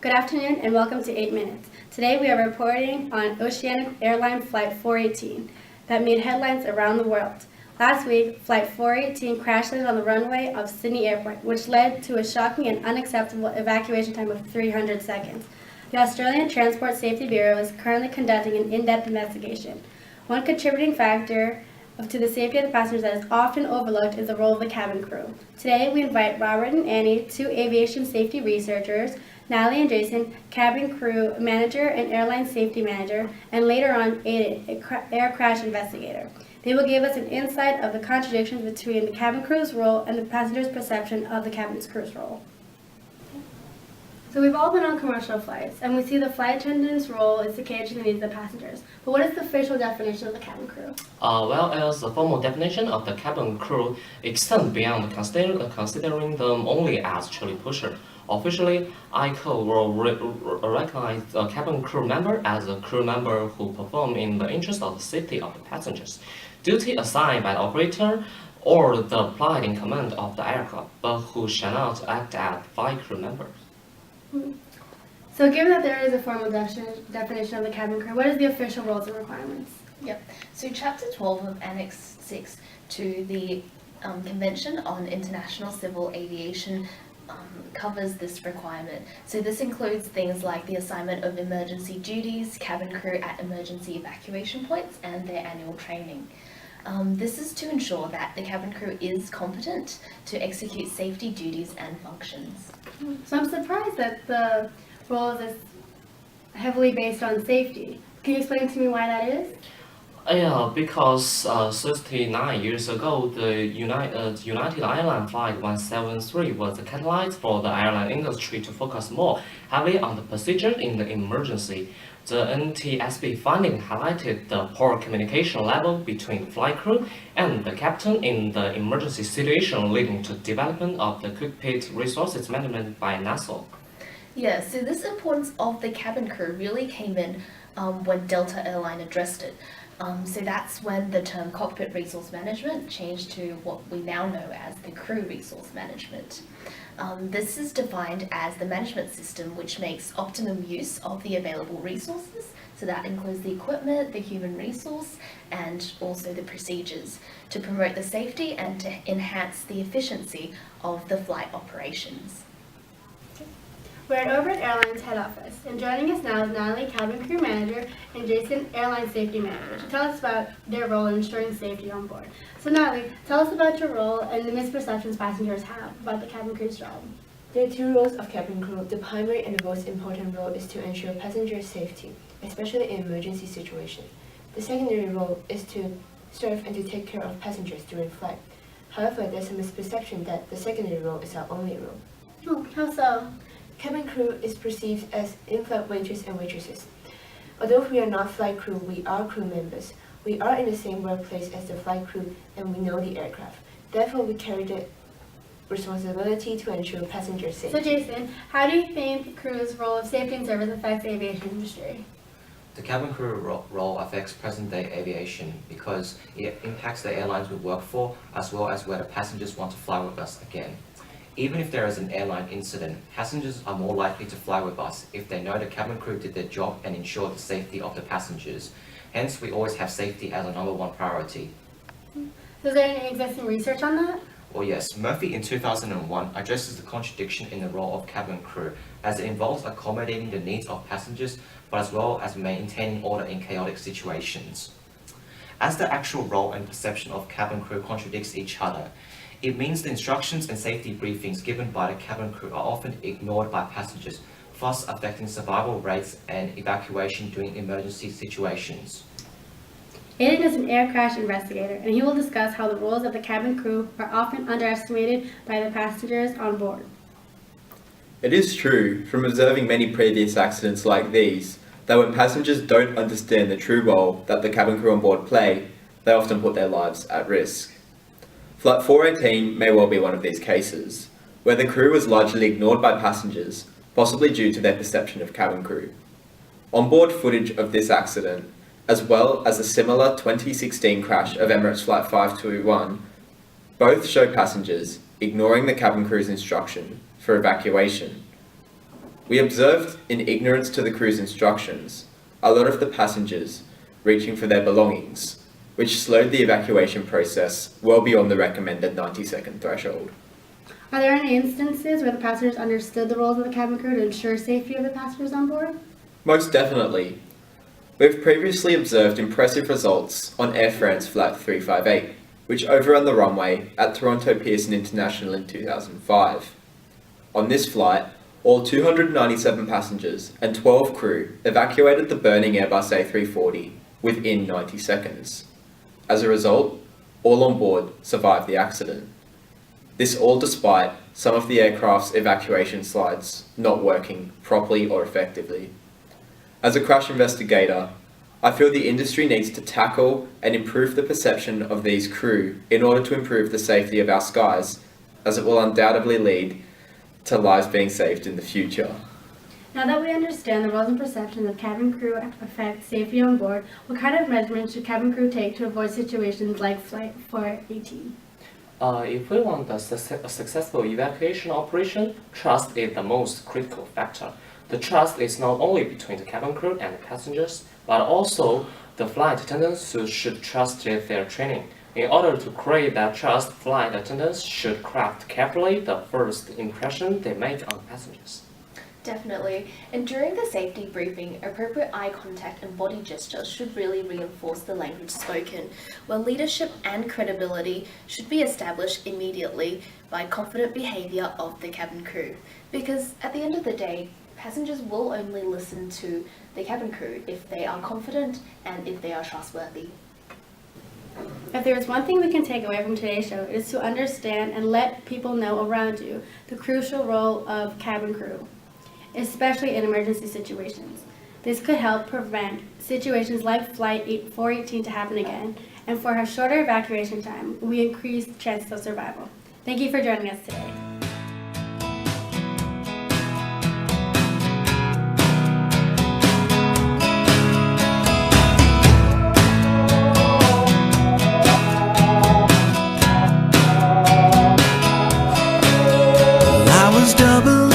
Good afternoon and welcome to 8 Minutes. Today we are reporting on Oceanic Airline Flight 418 that made headlines around the world. Last week, Flight 418 crash landed on the runway of Sydney Airport, which led to a shocking and unacceptable evacuation time of 300 seconds. The Australian Transport Safety Bureau is currently conducting an in-depth investigation. One contributing factor to the safety of the passengers that is often overlooked is the role of the cabin crew. Today we invite Robert and Annie, two aviation safety researchers, Natalie and Jason, cabin crew manager and airline safety manager, and later on Aiden, air crash investigator. They will give us an insight of the contradictions between the cabin crew's role and the passenger's perception of the cabin crew's role. So we've all been on commercial flights, and we see the flight attendant's role is to cater to the needs of the passengers. But what is the official definition of the cabin crew? As the formal definition of the cabin crew extends beyond considering them only as trolley pusher. Officially, ICAO will recognize a cabin crew member as a crew member who perform in the interest of the safety of the passengers. Duty assigned by the operator or the flight in command of the aircraft, but who shall not act as flight crew members. So given that there is a formal definition of the cabin crew, what is the official roles and requirements? Yep. So Chapter 12 of Annex 6 to the Convention on International Civil Aviation covers this requirement. So this includes things like the assignment of emergency duties, cabin crew at emergency evacuation points, and their annual training. This is to ensure that the cabin crew is competent to execute safety duties and functions. So I'm surprised that the role is heavily based on safety. Can you explain to me why that is? Because 39 years ago, the United Airlines Flight 173 was the catalyst for the airline industry to focus more heavily on the procedure in the emergency. The NTSB finding highlighted the poor communication level between the flight crew and the captain in the emergency situation, leading to development of the cockpit resources management by NASA. Yeah, so this importance of the cabin crew really came in when Delta Airline addressed it. So that's when the term cockpit resource management changed to what we now know as the crew resource management. This is defined as the management system which makes optimum use of the available resources. So that includes the equipment, the human resource, and also the procedures to promote the safety and to enhance the efficiency of the flight operations. We're at Overett Airlines head office, and joining us now is Natalie, cabin crew manager, and Jason, airline safety manager, to tell us about their role in ensuring safety on board. So Natalie, tell us about your role and the misperceptions passengers have about the cabin crew's job. There are two roles of cabin crew. The primary and the most important role is to ensure passenger safety, especially in emergency situations. The secondary role is to serve and to take care of passengers during flight. However, there's a misperception that the secondary role is our only role. Oh, how so? Cabin crew is perceived as in-flight waiters and waitresses. Although we are not flight crew, we are crew members. We are in the same workplace as the flight crew and we know the aircraft. Therefore, we carry the responsibility to ensure passenger safety. So Jason, how do you think the crew's role of safety and service affects the aviation industry? The cabin crew role affects present-day aviation because it impacts the airlines we work for as well as whether passengers want to fly with us again. Even if there is an airline incident, passengers are more likely to fly with us if they know the cabin crew did their job and ensured the safety of the passengers. Hence, we always have safety as our number one priority. So is there any existing research on that? Well, yes, Murphy in 2001 addresses the contradiction in the role of cabin crew as it involves accommodating the needs of passengers but as well as maintaining order in chaotic situations. As the actual role and perception of cabin crew contradicts each other, it means the instructions and safety briefings given by the cabin crew are often ignored by passengers, thus affecting survival rates and evacuation during emergency situations. Aiden is an air crash investigator, and he will discuss how the roles of the cabin crew are often underestimated by the passengers on board. It is true, from observing many previous accidents like these, that when passengers don't understand the true role that the cabin crew on board play, they often put their lives at risk. Flight 418 may well be one of these cases, where the crew was largely ignored by passengers, possibly due to their perception of cabin crew. Onboard footage of this accident, as well as a similar 2016 crash of Emirates Flight 521, both show passengers ignoring the cabin crew's instruction for evacuation. we observed, in ignorance to the crew's instructions, a lot of the passengers reaching for their belongings, which slowed the evacuation process well beyond the recommended 90-second threshold. Are there any instances where the passengers understood the roles of the cabin crew to ensure safety of the passengers on board? Most definitely. We've previously observed impressive results on Air France Flight 358, which overran the runway at Toronto Pearson International in 2005. On this flight, all 297 passengers and 12 crew evacuated the burning Airbus A340 within 90 seconds. As a result, all on board survived the accident. This all despite some of the aircraft's evacuation slides not working properly or effectively. As a crash investigator, I feel the industry needs to tackle and improve the perception of these crew in order to improve the safety of our skies, as it will undoubtedly lead to lives being saved in the future. Now that we understand the roles and perceptions of cabin crew affect safety on board, what kind of measurements should cabin crew take to avoid situations like Flight 418? If we want a successful evacuation operation, trust is the most critical factor. The trust is not only between the cabin crew and the passengers, but also the flight attendants should trust their training. In order to create that trust, flight attendants should craft carefully the first impression they make on passengers. Definitely. And during the safety briefing, appropriate eye contact and body gestures should really reinforce the language spoken, while leadership and credibility should be established immediately by confident behaviour of the cabin crew. Because at the end of the day, passengers will only listen to the cabin crew if they are confident and if they are trustworthy. If there is one thing we can take away from today's show, it is to understand and let people know around you the crucial role of cabin crew, especially in emergency situations. This could help prevent situations like Flight 418 to happen again, and for a shorter evacuation time, we increase chances of survival. Thank you for joining us today. I was double